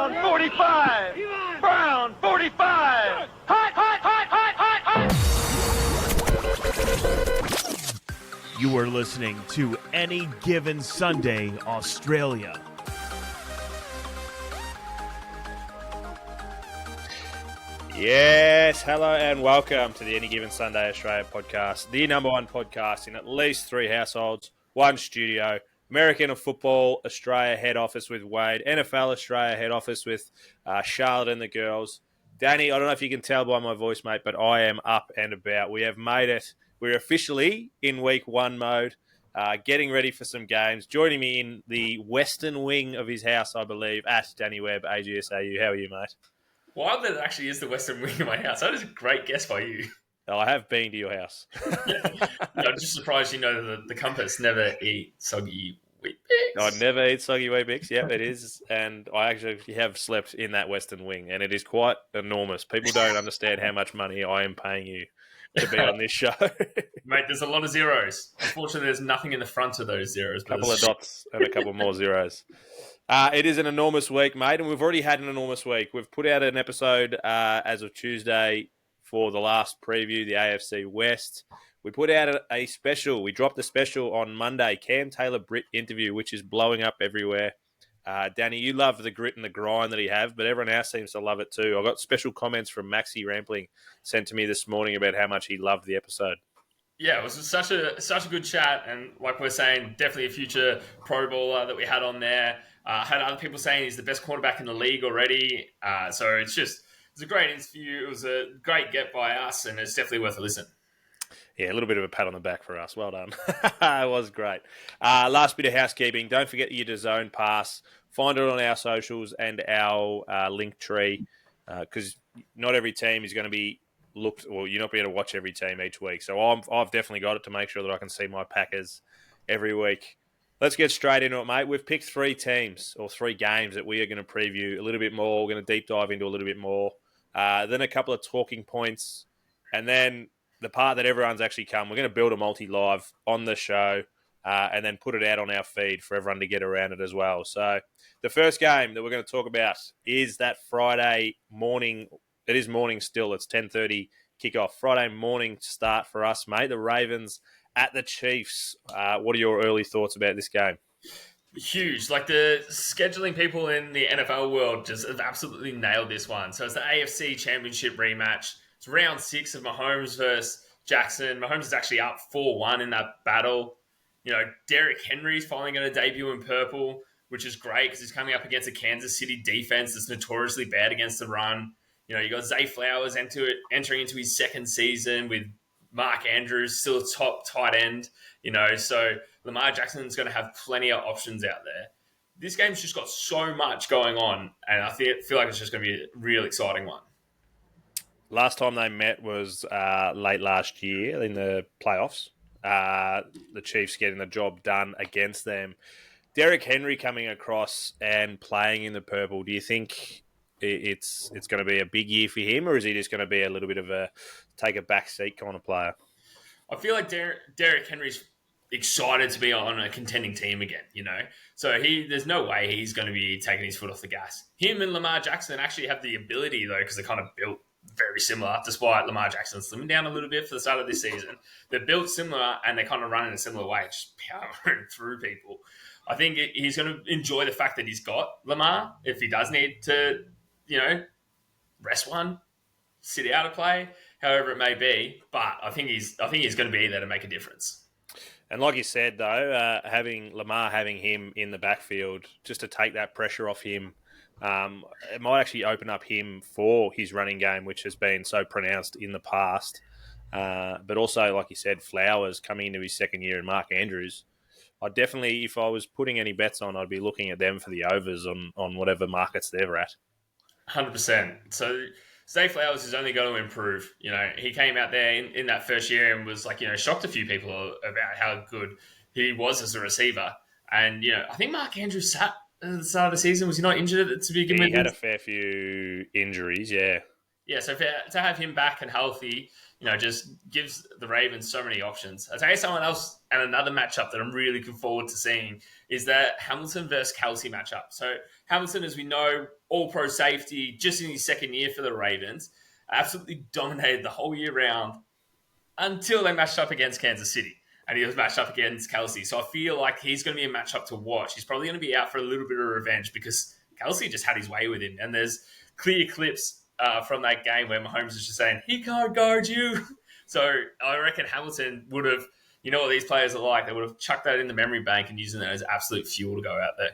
Brown 45. Brown 45. Hot, hot, hot, hot, hot, hot. You are listening to Any Given Sunday, Australia. Yes, hello and welcome to the Any Given Sunday Australia podcast, the number one podcast in at least 3 households, 1 studio, American Football Australia head office with Wade, NFL Australia head office with Charlotte and the girls. Danny, I don't know if you can tell by my voice, mate, but I am up and about. We have made it. We're officially in week 1 mode, getting ready for some games. Joining me in the western wing of his house, I believe, at Danny Webb, AGSAU. How are you, mate? Wild that it actually is the western wing of my house. That is a great guess by you. Oh, I have been to your house. I'm just surprised you know the compass never eat soggy Weet-Bix. I never eat soggy Weet-Bix. Yep, it is. And I actually have slept in that western wing, and it is quite enormous. People don't understand how much money I am paying you to be on this show. Mate, there's a lot of zeros. Unfortunately, there's nothing in the front of those zeros. A couple of dots and a couple more zeros. It is an enormous week, mate, and we've already had an enormous week. We've put out an episode as of Tuesday for the last preview, the AFC West. We put out a special. We dropped a special on Monday, Cam Taylor-Britt interview, which is blowing up everywhere. Danny, you love the grit and the grind that he have, but everyone else seems to love it too. I got special comments from Maxi Rampling sent to me this morning about how much he loved the episode. Yeah, it was such a good chat, and like we're saying, definitely a future Pro Bowler that we had on there. Had other people saying he's the best quarterback in the league already. So it's a great interview. It was a great get by us, and it's definitely worth a listen. Yeah, a little bit of a pat on the back for us. Well done. It was great. Last bit of housekeeping. Don't forget your DAZN pass. Find it on our socials and our link tree, because not every team is going to be looked. Well, you're not going to be able to watch every team each week. So I've definitely got it to make sure that I can see my Packers every week. Let's get straight into it, mate. We've picked 3 teams or 3 games that we are going to preview a little bit more. We're going to deep dive into a little bit more. Then a couple of talking points. And then the part that everyone's actually come, we're going to build a multi-live on the show and then put it out on our feed for everyone to get around it as well. So the first game that we're going to talk about is that Friday morning. It is morning still. It's 10:30 kickoff. Friday morning start for us, mate. The Ravens at the Chiefs. What are your early thoughts about this game? Huge. Like, the scheduling people in the NFL world just have absolutely nailed this one. So it's the AFC Championship rematch. It's round 6 of Mahomes versus Jackson. Mahomes is actually up 4-1 in that battle. You know, Derrick Henry's finally going to debut in purple, which is great because he's coming up against a Kansas City defense that's notoriously bad against the run. You know, you got Zay Flowers entering into his second season with Mark Andrews, still a top tight end, you know, so Lamar Jackson's going to have plenty of options out there. This game's just got so much going on, and I feel like it's just going to be a real exciting one. Last time they met was late last year in the playoffs. The Chiefs getting the job done against them. Derrick Henry coming across and playing in the purple, do you think it's going to be a big year for him, or is he just going to be a little bit of a take a back seat kind of player? I feel like Derrick Henry's excited to be on a contending team again, you know? So there's no way he's going to be taking his foot off the gas. Him and Lamar Jackson actually have the ability, though, because they're kind of built very similar, despite Lamar Jackson slimming down a little bit for the start of this season. They're built similar, and they kind of run in a similar way, just powering through people. I think he's going to enjoy the fact that he's got Lamar if he does need to, you know, rest one, sit out a play, however it may be. But I think he's going to be there to make a difference. And like you said, though, having Lamar having him in the backfield just to take that pressure off him, it might actually open up him for his running game, which has been so pronounced in the past. But also, like you said, Flowers coming into his second year and Mark Andrews. I definitely, if I was putting any bets on, I'd be looking at them for the overs on whatever markets they're at. 100%. So Zay Flowers is only going to improve. You know, he came out there in that first year and was like, you know, shocked a few people about how good he was as a receiver. And, you know, I think Mark Andrews sat at the start of the season. Was he not injured to begin with? He had a fair few injuries, yeah. Yeah, so to have him back and healthy, just gives the Ravens so many options. I'll tell you someone else, and another matchup that I'm really looking forward to seeing is that Hamilton versus Kelsey matchup. So Hamilton, as we know, all-pro safety, just in his second year for the Ravens, absolutely dominated the whole year round until they matched up against Kansas City. And he was matched up against Kelsey. So I feel like he's going to be a matchup to watch. He's probably going to be out for a little bit of revenge because Kelsey just had his way with him. And there's clear clips from that game where Mahomes is just saying, he can't guard you. So I reckon Hamilton would have, you know what these players are like, they would have chucked that in the memory bank and using that as absolute fuel to go out there.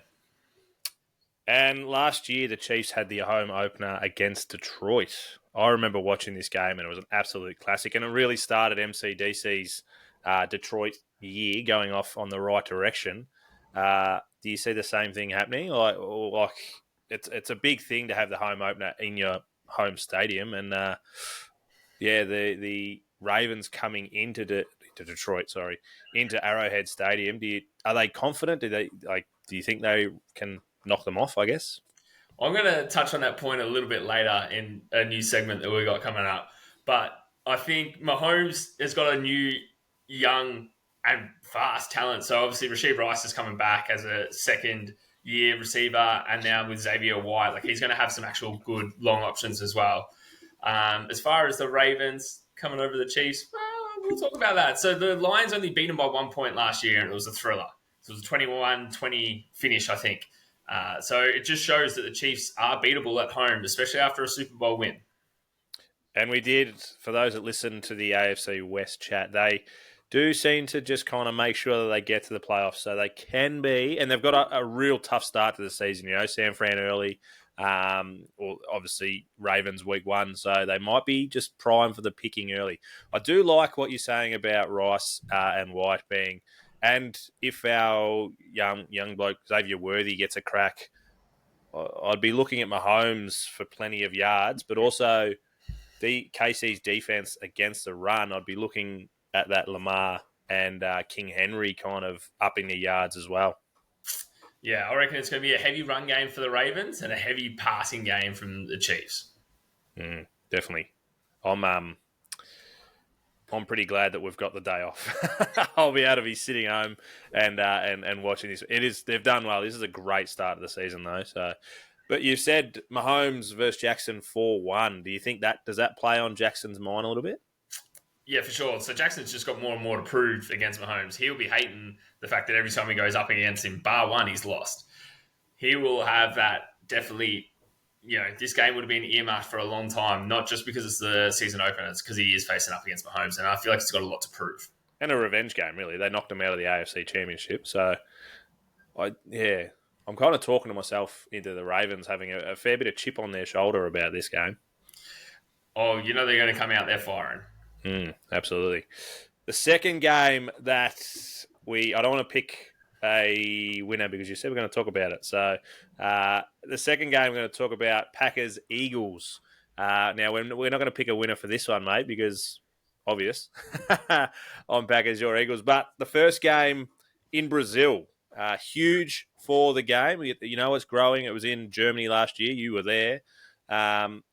And last year, the Chiefs had the home opener against Detroit. I remember watching this game, and it was an absolute classic. And it really started MCDC's Detroit year going off on the right direction. Do you see the same thing happening? Like it's a big thing to have the home opener in your home stadium, and the Ravens coming into Detroit, into Arrowhead Stadium. Are they confident? Do you think they can knock them off? I guess. I'm going to touch on that point a little bit later in a new segment that we got coming up. But I think Mahomes has got a new, young, and fast talent. So obviously Rashid Rice is coming back as a second-year receiver, and now with Xavier White, like he's going to have some actual good long options as well. As far as the Ravens coming over the Chiefs, we'll talk about that. So the Lions only beat them by 1 point last year, and it was a thriller. So it was a 21-20 finish, I think. So it just shows that the Chiefs are beatable at home, especially after a Super Bowl win. And we did, for those that listen to the AFC West chat, they do seem to just kind of make sure that they get to the playoffs so they can be, and they've got a real tough start to the season, San Fran early, or obviously Ravens week 1, so they might be just primed for the picking early. I do like what you're saying about Rice and White being, and if our young bloke Xavier Worthy gets a crack, I'd be looking at Mahomes for plenty of yards, but also the KC's defense against the run. I'd be looking at that Lamar and King Henry kind of upping the yards as well. Yeah, I reckon it's going to be a heavy run game for the Ravens and a heavy passing game from the Chiefs. Definitely. I'm pretty glad that we've got the day off. I'll be able to be sitting home and watching this. They've done well. This is a great start of the season, though. So, but you said Mahomes versus Jackson 4-1. Do you think does that play on Jackson's mind a little bit? Yeah, for sure. So Jackson's just got more and more to prove against Mahomes. He'll be hating the fact that every time he goes up against him, bar one, he's lost. He will have that definitely. This game would have been earmarked for a long time, not just because it's the season opener, it's because he is facing up against Mahomes, and I feel like he's got a lot to prove. And a revenge game, really. They knocked him out of the AFC Championship, so I'm kind of talking to myself into the Ravens having a fair bit of chip on their shoulder about this game. Oh, they're going to come out there firing. Absolutely. The second game that I don't want to pick a winner because you said we're going to talk about it. So the second game we're going to talk about Packers-Eagles. Now, we're not going to pick a winner for this one, mate, because obvious. I'm Packers, you're Eagles. But the first game in Brazil, huge for the game. It's growing. It was in Germany last year. You were there.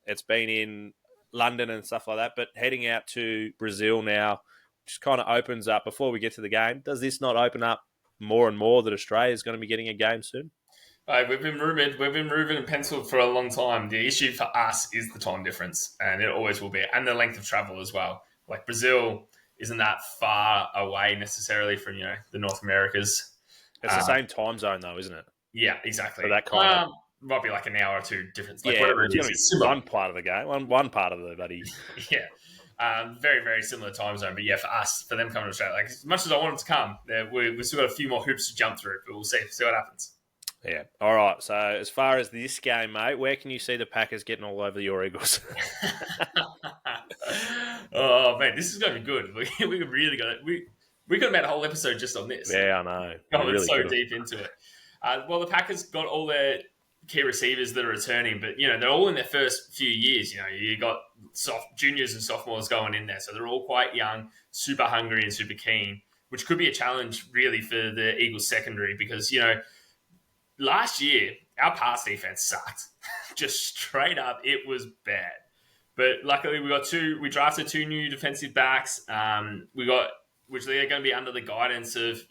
It's been in London and stuff like that. But heading out to Brazil now just kind of opens up, before we get to the game, does this not open up more and more that Australia is going to be getting a game soon? We've been rumoured and penciled for a long time. The issue for us is the time difference, and it always will be, and the length of travel as well. Like Brazil isn't that far away necessarily from the North Americas. It's the same time zone though, isn't it? Yeah, exactly. So that kind of might be like an hour or two difference. Like whatever it is. One part of the game, one part of the buddy. Yeah. Very, very similar time zone. But yeah, for them coming to Australia, like as much as I want them to come, we've still got a few more hoops to jump through, but we'll see what happens. Yeah. All right. So as far as this game, mate, where can you see the Packers getting all over your Eagles? Oh man, this is going to be good. We really got it. We could have made a whole episode just on this. Yeah, I know. Going so deep into it. Well, the Packers got all their key receivers that are returning, but they're all in their first few years. You got juniors and sophomores going in there, so they're all quite young, super hungry and super keen, which could be a challenge really for the Eagles secondary because last year our pass defense sucked. Just straight up, it was bad. But luckily, we drafted 2 new defensive backs. Which they're going to be under the guidance of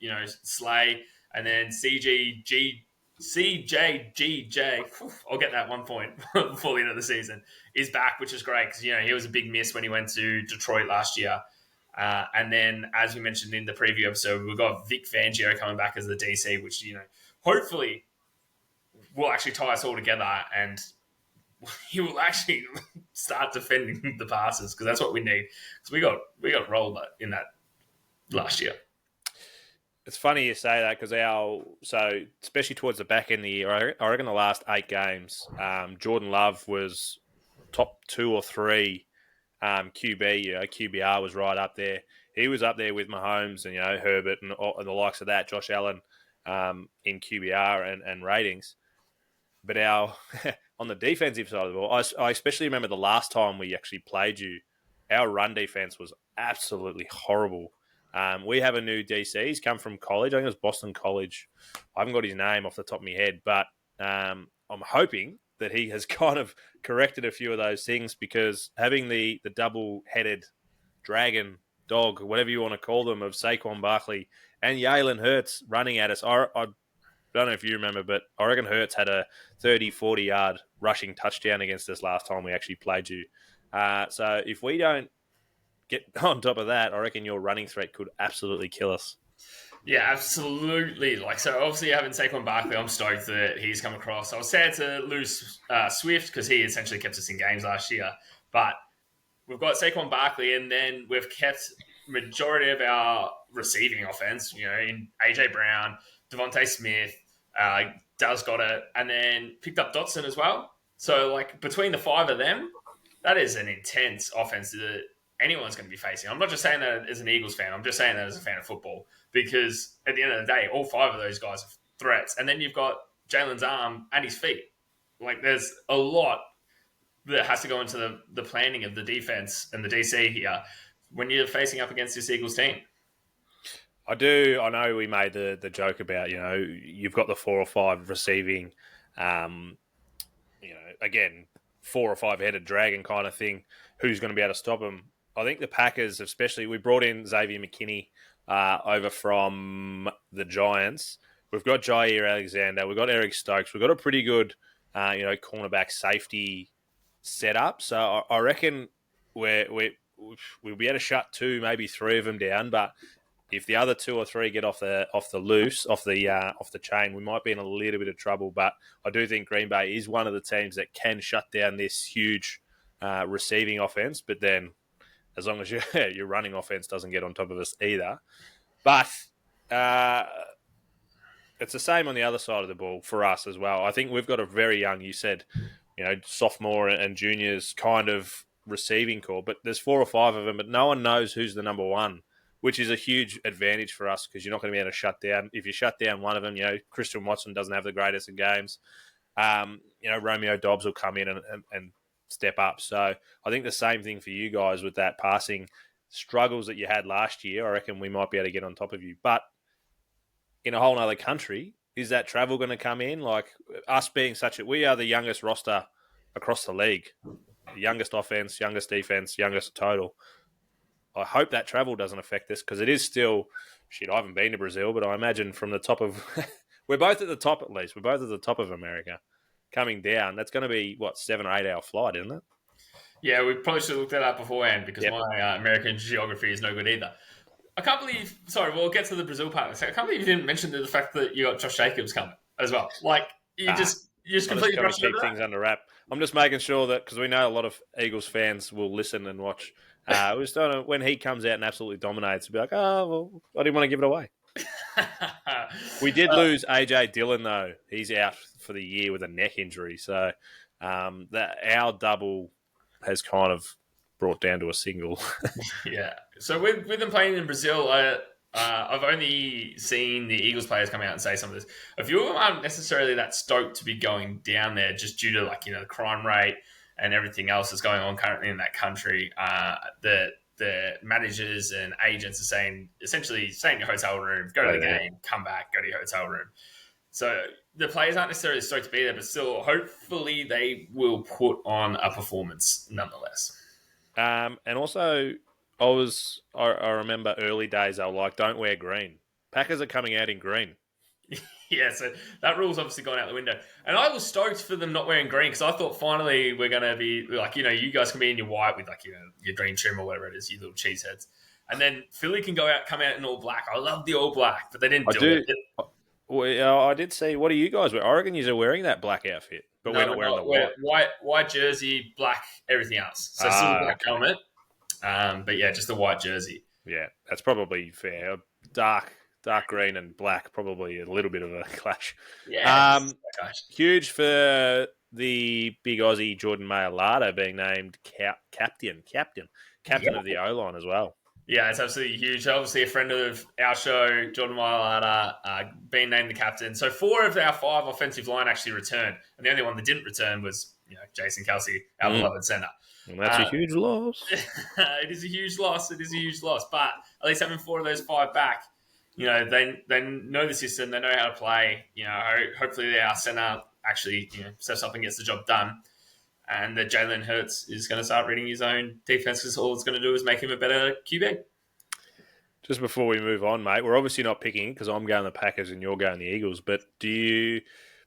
Slay, and then CJGJ. I'll get that 1 point before the end of the season. Is back, which is great because he was a big miss when he went to Detroit last year. And then, as we mentioned in the preview episode, we've got Vic Fangio coming back as the DC, which hopefully will actually tie us all together, and he will actually start defending the passes because that's what we need. Because we got rolled in that last year. It's funny you say that because especially towards the back end of the year, I reckon the last 8 games, Jordan Love was top 2 or 3 QB. QBR was right up there. He was up there with Mahomes and Herbert and the likes of that, Josh Allen in QBR and ratings. But on the defensive side of the ball, I especially remember the last time we actually played you, our run defense was absolutely horrible. We have a new DC. He's come from college. I think it was Boston College. I haven't got his name off the top of my head, but I'm hoping that he has kind of corrected a few of those things because having the double-headed dragon dog, whatever you want to call them, of Saquon Barkley and Jalen Hurts running at us, I don't know if you remember, but I reckon Hurts had a 30, 40-yard rushing touchdown against us last time we actually played you. So if we don't get on top of that, I reckon your running threat could absolutely kill us. Yeah, absolutely. So obviously having Saquon Barkley, I'm stoked that he's come across. I was sad to lose Swift because he essentially kept us in games last year. But we've got Saquon Barkley, and then we've kept majority of our receiving offense, in AJ Brown, Devontae Smith, Dallas Goedert, and then picked up Dotson as well. So, between the 5 of them, that is an intense offense that anyone's going to be facing. I'm not just saying that as an Eagles fan. I'm just saying that as a fan of football because at the end of the day, all 5 of those guys are threats. And then you've got Jalen's arm and his feet. There's a lot that has to go into the planning of the defense and the DC here when you're facing up against this Eagles team. I do. I know we made the joke about, you've got the 4 or 5 receiving, again, 4 or 5 headed dragon kind of thing. Who's going to be able to stop them? I think the Packers, especially, we brought in Xavier McKinney over from the Giants. We've got Jair Alexander. We've got Eric Stokes. We've got a pretty good, cornerback safety setup. So I reckon we'll be able to shut 2, maybe 3 of them down. But if the other 2 or 3 get off the chain, we might be in a little bit of trouble. But I do think Green Bay is one of the teams that can shut down this huge receiving offense. But then, as long as your running offense doesn't get on top of us either. But it's the same on the other side of the ball for us as well. I think we've got a very young, you said, sophomore and juniors kind of receiving core, but there's 4 or 5 of them, but no one knows who's the number 1, which is a huge advantage for us because you're not going to be able to shut down. If you shut down one of them, Christian Watson doesn't have the greatest of games. Romeo Dobbs will come in and step up. So I think the same thing for you guys with that passing struggles that you had last year. I reckon we might be able to get on top of you. But in a whole other country, is that travel going to come in? Us being we are the youngest roster across the league. The youngest offense, youngest defense, youngest total. I hope that travel doesn't affect this because it is still, I haven't been to Brazil, but I imagine from the top of, we're both at the top at least. We're both at the top of America. Coming down, that's going to be, 7 or 8 hour flight, isn't it? Yeah, we probably should have looked that up beforehand because my American geography is no good either. I can't believe, we'll get to the Brazil part. I can't believe you didn't mention the fact that you got Josh Jacobs coming as well. You just completely brushed over things under wrap. I'm just making sure that, because we know a lot of Eagles fans will listen and watch. We're starting when he comes out and absolutely dominates, to be like, oh, well, I didn't want to give it away. We did lose AJ Dillon, though. He's out for the year with a neck injury. So our double has kind of brought down to a single. Yeah. So with them playing in Brazil, I've only seen the Eagles players come out and say some of this. A few of them aren't necessarily that stoked to be going down there just due to the crime rate and everything else that's going on currently in that country. The managers and agents are saying, essentially, stay in your hotel room, go to the game, come back, go to your hotel room. So the players aren't necessarily stoked to be there, but still, hopefully they will put on a performance nonetheless. And also, I remember early days they were like, don't wear green. Packers are coming out in green. Yeah, so that rule's obviously gone out the window. And I was stoked for them not wearing green because I thought finally we're going to be like, you guys can be in your white with like, your green trim or whatever it is, you little cheeseheads. And then Philly can come out in all black. I love the all black, but they didn't do it. Well, I did see. What do you guys wear? Oregon, you're wearing that black outfit, but we're not wearing the white jersey, black, everything else. So still the black helmet, but yeah, just the white jersey. Yeah, that's probably fair. Dark green and black, probably a little bit of a clash. Yeah, huge for the big Aussie Jordan Mailata being named captain of the O-line as well. Yeah, it's absolutely huge. Obviously, a friend of our show, Jordan Mailata, being named the captain. So 4 of our 5 offensive line actually returned, and the only one that didn't return was Jason Kelsey, our beloved center. And that's a huge loss. It is a huge loss. It is a huge loss. But at least having 4 of those 5 back, they know the system. They know how to play. Hopefully our center actually steps up and gets the job done. And that Jalen Hurts is going to start reading his own defense because all it's going to do is make him a better QB. Just before we move on, mate, we're obviously not picking because I'm going the Packers and you're going the Eagles. But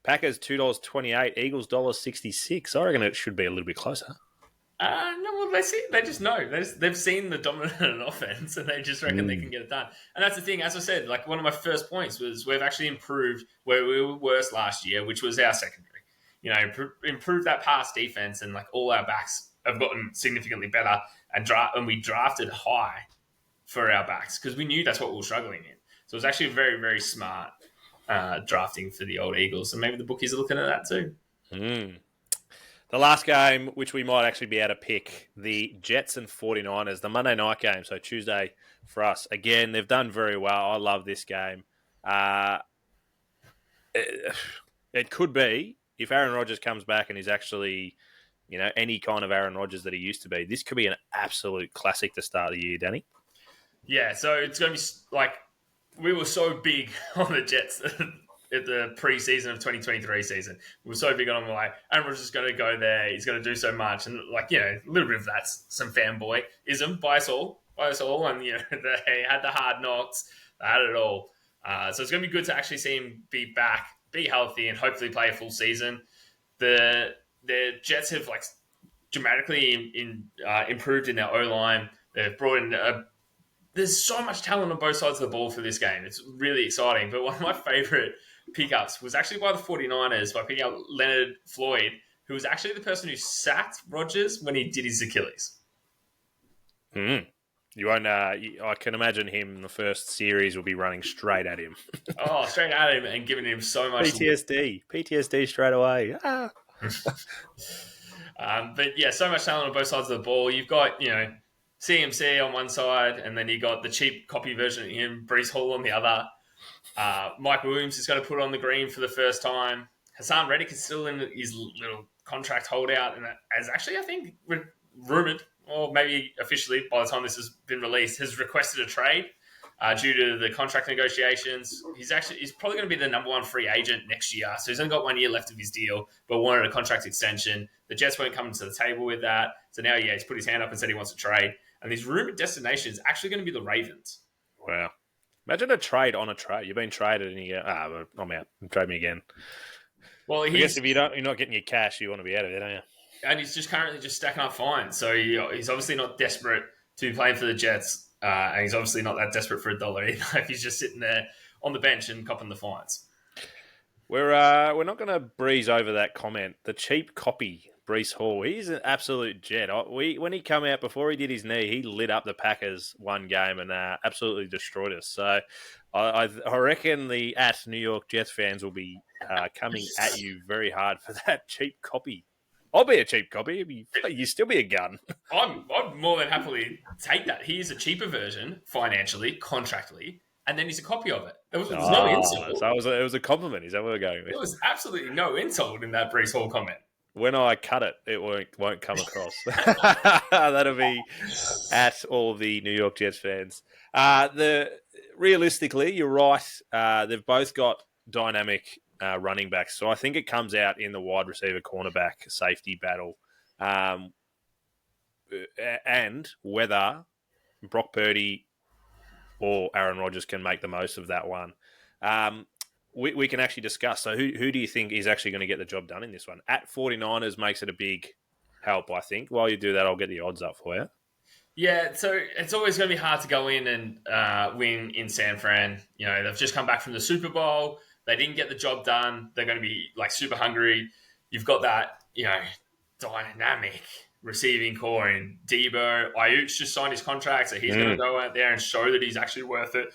Packers $2.28, Eagles $1.66. I reckon it should be a little bit closer. No, well, they just know. They've seen the dominant offense and they just reckon they can get it done. And that's the thing, as I said, like one of my first points was we've actually improved where we were worse last year, which was our secondary. Improve that pass defense, and like all our backs have gotten significantly better. And we drafted high for our backs because we knew that's what we were struggling in. So it was actually very, very smart drafting for the old Eagles, and maybe the bookies are looking at that too. The last game, which we might actually be able to pick, the Jets and 49ers, the Monday night game, so Tuesday for us. Again, they've done very well. I love this game. It could be. If Aaron Rodgers comes back and is actually, any kind of Aaron Rodgers that he used to be, this could be an absolute classic to start the year, Danny. Yeah, so it's going to be like we were so big on the Jets at the preseason of 2023 season. We were so big on them, like Aaron Rodgers is going to go there, he's going to do so much, and a little bit of that's some fanboyism by us all, and they had the hard knocks, they had it all. So it's going to be good to actually see him be back, be healthy, and hopefully play a full season. The Jets have dramatically improved in their O-line. They've brought in there's so much talent on both sides of the ball for this game. It's really exciting. But one of my favorite pickups was actually by the 49ers by picking up Leonard Floyd, who was actually the person who sacked Rodgers when he did his Achilles. You won't. I can imagine him in the first series will be running straight at him. Straight at him and giving him so much PTSD straight away. But yeah, so much talent on both sides of the ball. You've got CMC on one side, and then you got the cheap copy version of him, Breece Hall on the other. Mike Williams is going to put on the green for the first time. Hassan Reddick is still in his little contract holdout, and as actually I think rumored, or maybe officially by the time this has been released, has requested a trade due to the contract negotiations. He's probably going to be the number 1 free agent next year, so he's only got 1 year left of his deal, but wanted a contract extension. The Jets weren't coming to the table with that, so now he's put his hand up and said he wants a trade. And his rumored destination is actually going to be the Ravens. Wow. Imagine a trade on a trade. You've been traded and you go, I'm out. Trade me again. Well, I guess if you're not getting your cash, you want to be out of it, don't you? And he's just currently stacking up fines. So he's obviously not desperate to be playing for the Jets. And he's obviously not that desperate for $1 either if he's just sitting there on the bench and copping the fines. We're not going to breeze over that comment. The cheap copy, Breece Hall, he's an absolute jet. When he come out before he did his knee, he lit up the Packers one game and absolutely destroyed us. So I reckon the New York Jets fans will be coming at you very hard for that cheap copy. I'll be a cheap copy. You still be a gun. I'd more than happily take that. He is a cheaper version, financially, contractually, and then he's a copy of it. There was no insult. So it was a compliment. Is that what we're going with? There was absolutely no insult in that Breece Hall comment. When I cut it won't come across. That'll be at all of the New York Jets fans. Realistically, you're right. They've both got dynamic running backs. So I think it comes out in the wide receiver, cornerback, safety battle, and whether Brock Purdy or Aaron Rodgers can make the most of that one. We can actually discuss. So who do you think is actually going to get the job done in this one? At 49ers makes it a big help, I think. While you do that, I'll get the odds up for you. Yeah, so it's always going to be hard to go in and win in San Fran. You know, they've just come back from the Super Bowl. They didn't get the job done. They're going to be like super hungry. You've got that, you know, dynamic receiving core in Debo. Ayuk's just signed his contract, so he's going to go out there and show that he's actually worth it.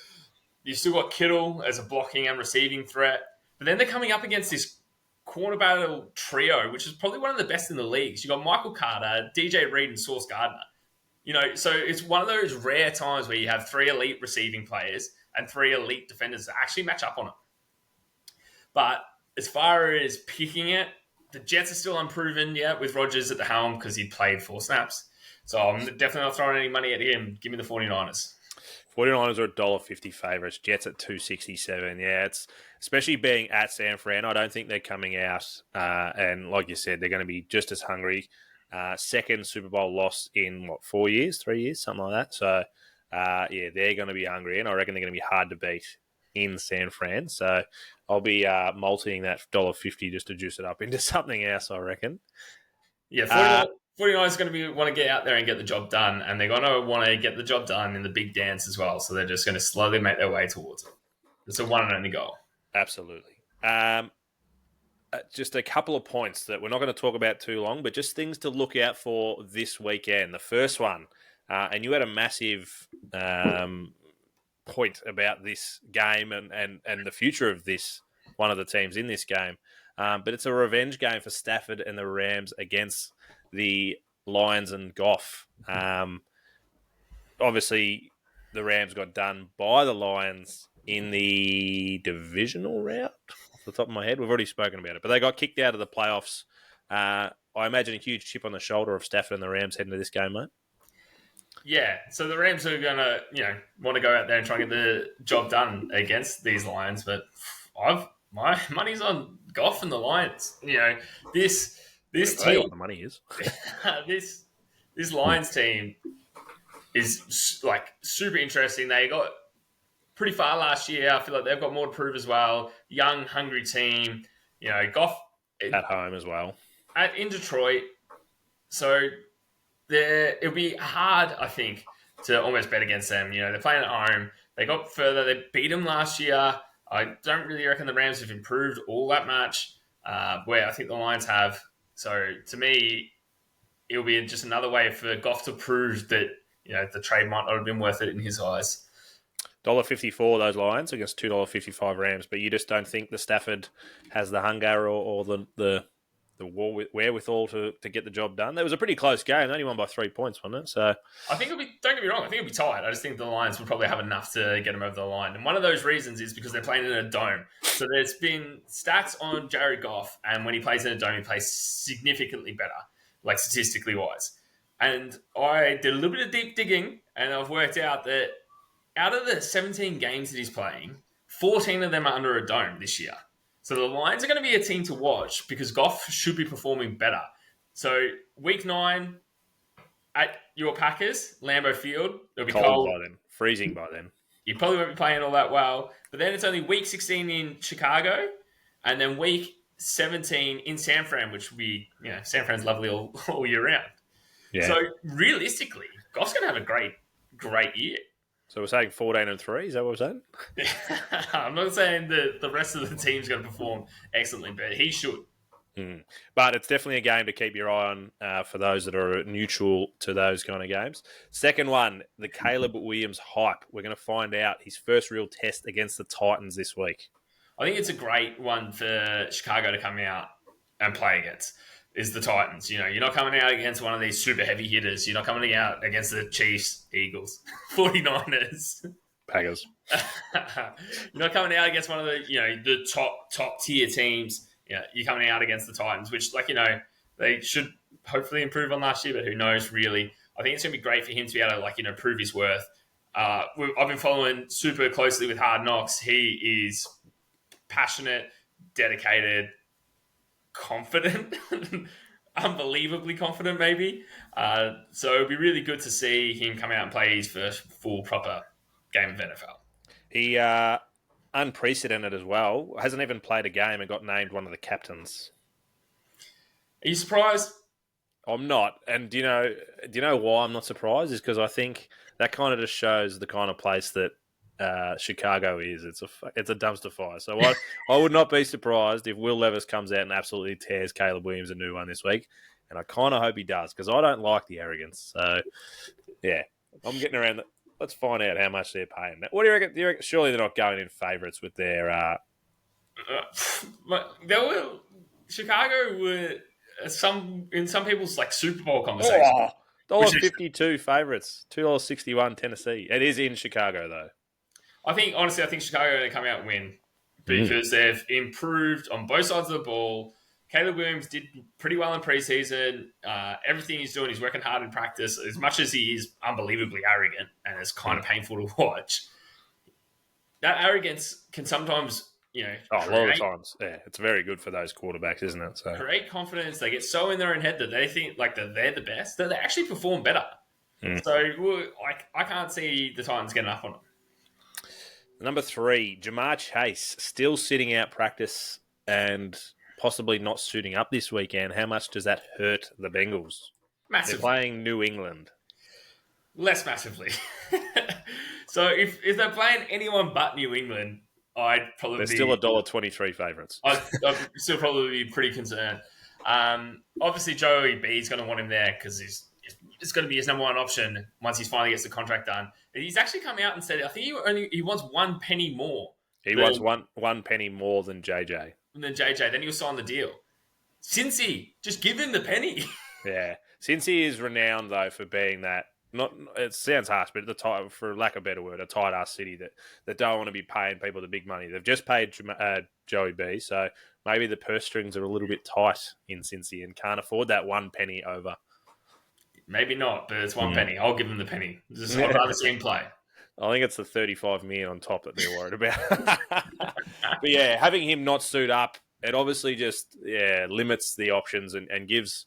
You've still got Kittle as a blocking and receiving threat. But then they're coming up against this corner battle trio, which is probably one of the best in the leagues. You've got Michael Carter, DJ Reed, and Sauce Gardner. You know, so it's one of those rare times where you have 3 elite receiving players and 3 elite defenders that actually match up on it. But as far as picking it, the Jets are still unproven yet with Rodgers at the helm because he played 4 snaps. So I'm definitely not throwing any money at him. Give me the 49ers. 49ers are $1.50 favourites. Jets at $2.67. Yeah, it's especially being at San Fran. I don't think they're coming out. And like you said, they're going to be just as hungry. Second Super Bowl loss in, 4 years, 3 years, something like that. So, yeah, they're going to be hungry, and I reckon they're going to be hard to beat in San Fran. So I'll be multing that $1.50 just to juice it up into something else, I reckon. Yeah, 49ers going to want to get out there and get the job done, and they're going to want to get the job done in the big dance as well. So they're just going to slowly make their way towards it. It's a one and only goal. Absolutely. Just a couple of points that we're not going to talk about too long, but just things to look out for this weekend. The first one, and you had a massive point about this game and the future of this, one of the teams in this game. But it's a revenge game for Stafford and the Rams against the Lions and Goff. Obviously, the Rams got done by the Lions in the divisional round, off the top of my head. We've already spoken about it, but they got kicked out of the playoffs. I imagine a huge chip on the shoulder of Stafford and the Rams heading to this game, mate. Yeah, so the Rams are going to, want to go out there and try and get the job done against these Lions, but my money's on Goff and the Lions. This team, what the money is. this Lions team is like super interesting. They got pretty far last year. I feel like they've got more to prove as well. Young, hungry team. Goff at home as well. In Detroit. So it'll be hard, I think, to almost bet against them. They're playing at home. They got further. They beat them last year. I don't really reckon the Rams have improved all that much, where I think the Lions have. So to me, it'll be just another way for Goff to prove that the trade might not have been worth it in his eyes. $1.54 those Lions against $2.55 Rams, but you just don't think the Stafford has the hunger or the wherewithal to get the job done. It was a pretty close game. They only won by 3 points, wasn't it? So I think it'll be. Don't get me wrong. I think it'll be tight. I just think the Lions will probably have enough to get them over the line. And one of those reasons is because they're playing in a dome. So there's been stats on Jared Goff, and when he plays in a dome, he plays significantly better, like statistically wise. And I did a little bit of deep digging, and I've worked out that out of the 17 games that he's playing, 14 of them are under a dome this year. So the Lions are going to be a team to watch because Goff should be performing better. So week 9 at your Packers, Lambeau Field, it'll be cold by then, freezing by then. You probably won't be playing all that well. But then it's only week 16 in Chicago, and then week 17 in San Fran, which will be, San Fran's lovely all year round. Yeah. So realistically, Goff's going to have a great year. So we're saying 14-3, is that what we're saying? I'm not saying that the rest of the team's going to perform excellently, but he should. But it's definitely a game to keep your eye on for those that are neutral to those kind of games. Second one, the Caleb Williams hype. We're going to find out his first real test against the Titans this week. I think it's a great one for Chicago to come out and play against. Is the Titans. You're not coming out against one of these super heavy hitters. You're not coming out against the Chiefs, Eagles, 49ers. Packers. You're not coming out against one of the, the top tier teams. You're coming out against the Titans, which, they should hopefully improve on last year, but who knows, really. I think it's going to be great for him to be able to, prove his worth. I've been following super closely with Hard Knocks. He is passionate, dedicated, confident, unbelievably confident, maybe. So it'd be really good to see him come out and play his first full proper game of NFL. He unprecedented as well. Hasn't even played a game and got named one of the captains. Are you surprised? I'm not, and do you know why I'm not surprised? Is because I think that kind of just shows the kind of place that Chicago is. It's a dumpster fire. So I would not be surprised if Will Levis comes out and absolutely tears Caleb Williams a new one this week, and I kind of hope he does because I don't like the arrogance. So yeah, I'm getting around. Let's find out how much they're paying. What do you reckon? Surely they're not going in favourites with their. Chicago were in some people's like Super Bowl conversation. $1.52 favourites, $2.61 Tennessee. It is in Chicago though. I think Chicago are going to come out and win because they've improved on both sides of the ball. Caleb Williams did pretty well in preseason. Everything he's doing, he's working hard in practice. As much as he is unbelievably arrogant and it's kind of painful to watch, that arrogance can sometimes, a lot of times, yeah, it's very good for those quarterbacks, isn't it? So create confidence. They get so in their own head that they think like that they're the best that they actually perform better. So I can't see the Titans getting up on them. Number 3, Jamar Chase, still sitting out practice and possibly not suiting up this weekend. How much does that hurt the Bengals? Massively. They're playing New England. Less massively. So if they're playing anyone but New England, I'd probably They're still $1.23 favourites. I'd still probably be pretty concerned. Obviously, Joey B's going to want him there because it's going to be his number one option once he finally gets the contract done. And he's actually come out and said, I think he wants 1 penny more. He wants one penny more than JJ. Then he'll sign the deal. Cincy, just give him the penny. Yeah. Cincy is renowned, though, for being that, it sounds harsh, but for lack of a better word, a tight-ass city that don't want to be paying people the big money. They've just paid Joey B, so maybe the purse strings are a little bit tight in Cincy and can't afford that 1 penny over. Maybe not, but it's 1 penny. I'll give him the penny. I'd rather see him play. I think it's the 35 million on top that they're worried about. But yeah, having him not suit up, it obviously just limits the options and gives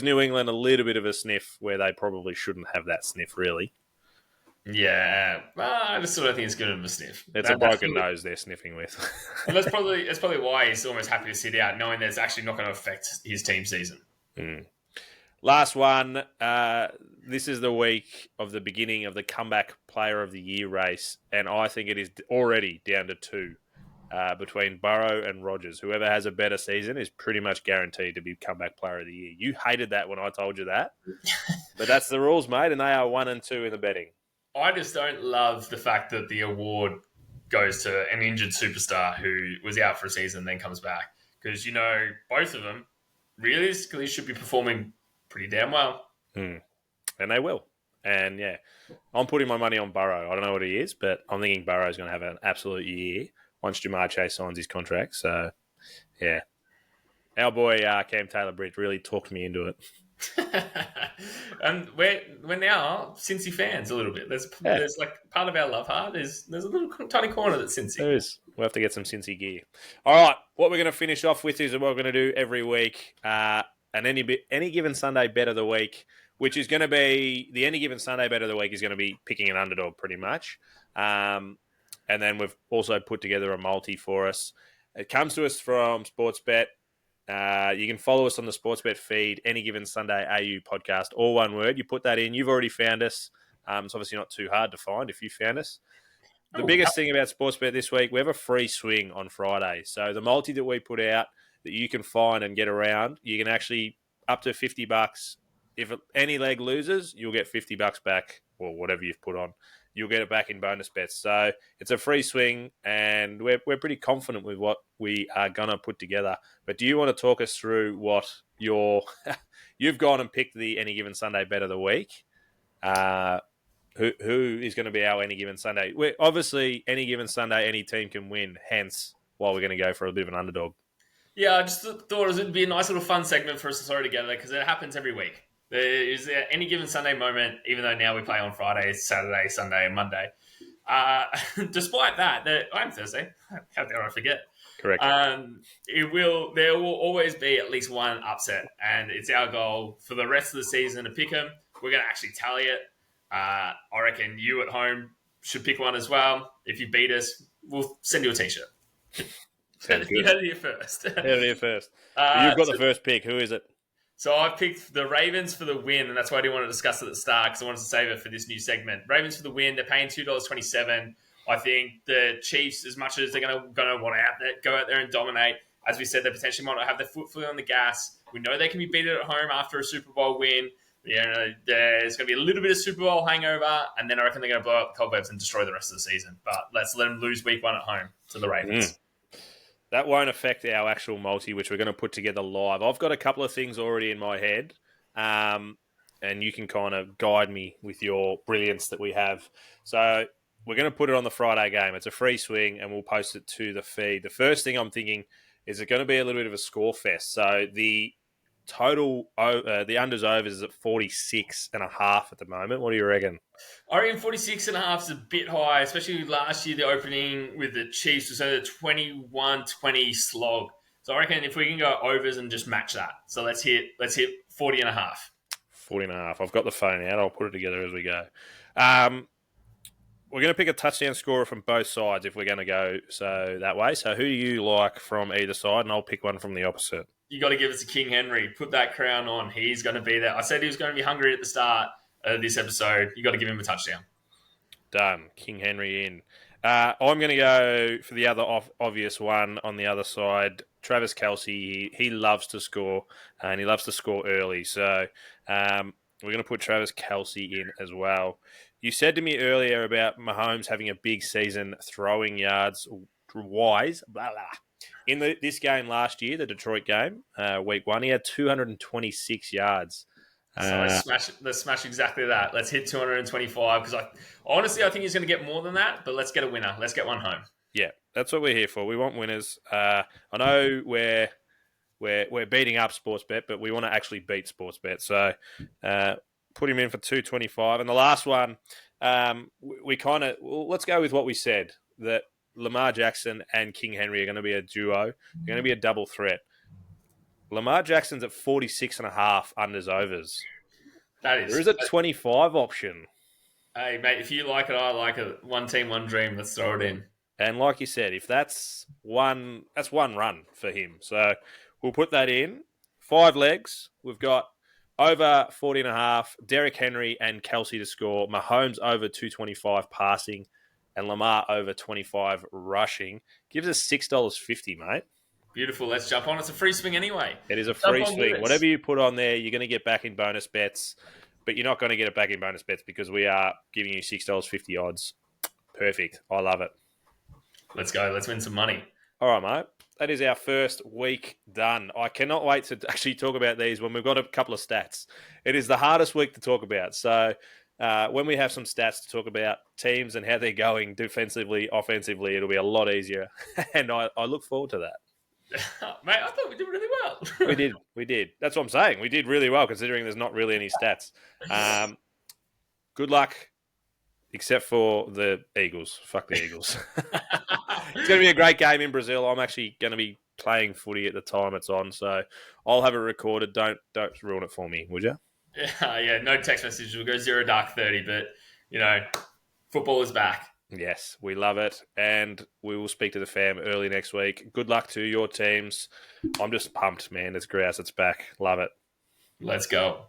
New England a little bit of a sniff where they probably shouldn't have that sniff, really. Yeah, I just sort of think it's good of a sniff. It's a broken nose they're sniffing with. And that's probably why he's almost happy to sit out, knowing that it's actually not going to affect his team season. Last one. This is the week of the beginning of the comeback player of the year race, and I think it is already down to 2 between Burrow and Rodgers. Whoever has a better season is pretty much guaranteed to be comeback player of the year. You hated that when I told you that, but that's the rules, mate, and they are 1 and 2 in the betting. I just don't love the fact that the award goes to an injured superstar who was out for a season and then comes back, because both of them realistically should be performing pretty damn well. And they will. And yeah, I'm putting my money on Burrow. I don't know what he is, but I'm thinking Burrow's going to have an absolute year once Jamar Chase signs his contract. So yeah, our boy Cam Taylor-Britt really talked me into it. And we're now Cincy fans a little bit. There's like part of our love heart. There's a little tiny corner that's Cincy. There is. We'll have to get some Cincy gear. All right, what we're going to finish off with is what we're going to do every week. And any given Sunday bet of the week, which is going to be the any given Sunday bet of the week is going to be picking an underdog pretty much. And then we've also put together a multi for us. It comes to us from Sportsbet. You can follow us on the Sportsbet feed, Any Given Sunday AU podcast, all one word. You put that in. You've already found us. It's obviously not too hard to find if you found us. The biggest thing about Sportsbet this week, we have a free swing on Friday. So the multi that we put out that you can find and get around, you can actually up to $50. If any leg loses, you'll get $50 back, or whatever you've put on. You'll get it back in bonus bets. So it's a free swing, and we're pretty confident with what we are going to put together. But do you want to talk us through what you've gone and picked the Any Given Sunday bet of the week? Who is going to be our Any Given Sunday? Obviously, Any Given Sunday, any team can win. Hence, why we're going to go for a bit of an underdog. Yeah, I just thought it would be a nice little fun segment for us to throw together because it happens every week. There is Any Given Sunday moment, even though now we play on Friday, Saturday, Sunday, and Monday. Despite that, I'm Thursday. How dare I forget? Correct. There will always be at least one upset, and it's our goal for the rest of the season to pick them. We're going to actually tally it. I reckon you at home should pick one as well. If you beat us, we'll send you a t-shirt. Sounds good. You heard it here first. You've got the first pick. Who is it? So I've picked the Ravens for the win, and that's why I didn't want to discuss it at the start because I wanted to save it for this new segment. Ravens for the win. They're paying $2.27. I think the Chiefs, as much as they're going to want to go out there and dominate, as we said, they potentially might not have their foot fully on the gas. We know they can be beaten at home after a Super Bowl win. There's going to be a little bit of Super Bowl hangover, and then I reckon they're going to blow up the cobwebs and destroy the rest of the season. But let's let them lose week 1 at home to the Ravens. That won't affect our actual multi, which we're going to put together live. I've got a couple of things already in my head, and you can kind of guide me with your brilliance that we have. So we're going to put it on the Friday game. It's a free swing, and we'll post it to the feed. The first thing I'm thinking is it's going to be a little bit of a score fest. So the total, the unders overs is at 46.5 at the moment. What do you reckon? I reckon 46.5 is a bit high, especially last year. The opening with the Chiefs was a 21-20 slog. So I reckon if we can go overs and just match that. So let's hit 40.5. 40.5. I've got the phone out. I'll put it together as we go. We're going to pick a touchdown scorer from both sides if we're going to go that way. So who do you like from either side? And I'll pick one from the opposite. You got to give it to King Henry. Put that crown on. He's going to be there. I said he was going to be hungry at the start of this episode. You got to give him a touchdown. Done. King Henry in. I'm going to go for the other obvious one on the other side. Travis Kelce. He loves to score, and he loves to score early. So we're going to put Travis Kelce in as well. You said to me earlier about Mahomes having a big season throwing yards wise. Blah, blah. In this game last year, the Detroit game, week 1, he had 226 yards. So let's smash exactly that. Let's hit 225 because honestly, I think he's going to get more than that, but let's get a winner. Let's get one home. Yeah, that's what we're here for. We want winners. I know we're beating up Sportsbet, but we want to actually beat Sportsbet. So put him in for 225. And the last one, let's go with what we said, that Lamar Jackson and King Henry are going to be a duo. They're going to be a double threat. Lamar Jackson's at 46.5 unders overs. There is a 25 option. Hey, mate, if you like it, I like it. One team, one dream. Let's throw it in. And like you said, if that's one run for him. So we'll put that in. 5 legs. We've got over 40.5. Derrick Henry and Kelce to score. Mahomes over 225 passing. And Lamar over 25 rushing. Gives us $6.50, mate. Beautiful. Let's jump on. It's a free swing anyway. It is a free swing. Whatever you put on there, you're going to get back in bonus bets. But you're not going to get it back in bonus bets because we are giving you $6.50 odds. Perfect. I love it. Let's go. Let's win some money. All right, mate. That is our first week done. I cannot wait to actually talk about these when we've got a couple of stats. It is the hardest week to talk about. So when we have some stats to talk about teams and how they're going defensively, offensively, it'll be a lot easier. And I look forward to that. Mate, I thought we did really well. We did. That's what I'm saying. We did really well considering there's not really any stats. Good luck, except for the Eagles. Fuck the Eagles. It's going to be a great game in Brazil. I'm actually going to be playing footy at the time it's on, so I'll have it recorded. Don't ruin it for me, would you? Yeah, no text message. We'll go 0 dark 30, but, football is back. Yes, we love it, and we will speak to the fam early next week. Good luck to your teams. I'm just pumped, man. It's grouse. It's back. Love it. Let's go.